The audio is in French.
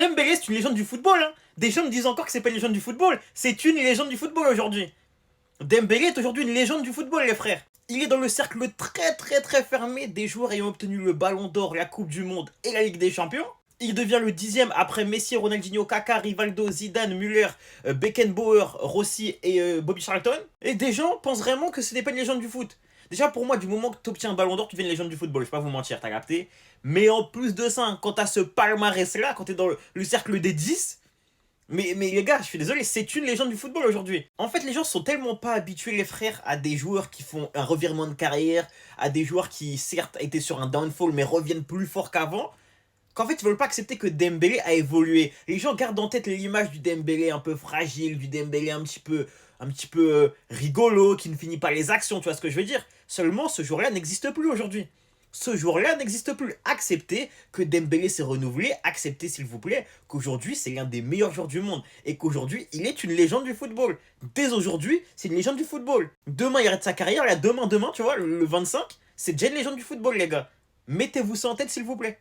Dembélé, c'est une légende du football. Hein. Des gens me disent encore que c'est pas une légende du football. C'est une légende du football aujourd'hui. Dembélé est aujourd'hui une légende du football, les frères. Il est dans le cercle très fermé des joueurs ayant obtenu le Ballon d'Or, la Coupe du Monde et la Ligue des Champions. Il devient le 10e après Messi, Ronaldinho, Kaka, Rivaldo, Zidane, Müller, Beckenbauer, Rossi et Bobby Charlton. Et des gens pensent vraiment que ce n'est pas une légende du foot. Déjà pour moi, du moment que tu obtiens un ballon d'or, tu deviens une légende du football, je vais pas vous mentir, t'as capté. Mais en plus de ça, quand t'as ce palmarès-là, quand t'es dans le cercle des 10, mais les gars, je suis désolé, c'est une légende du football aujourd'hui. En fait, les gens sont tellement pas habitués, les frères, à des joueurs qui font un revirement de carrière, à des joueurs qui, certes, étaient sur un downfall, mais reviennent plus fort qu'avant, qu'en fait, ils veulent pas accepter que Dembélé a évolué. Les gens gardent en tête l'image du Dembélé un peu fragile, du Dembélé un petit peu rigolo, qui ne finit pas les actions, tu vois ce que je veux dire. Seulement, ce jour-là n'existe plus aujourd'hui. Ce jour-là n'existe plus. Acceptez que Dembélé s'est renouvelé, acceptez s'il vous plaît qu'aujourd'hui c'est l'un des meilleurs joueurs du monde et qu'aujourd'hui il est une légende du football. Dès aujourd'hui, c'est une légende du football. Demain il arrête sa carrière, là demain, tu vois, le 25, c'est déjà une légende du football les gars. Mettez-vous ça en tête s'il vous plaît.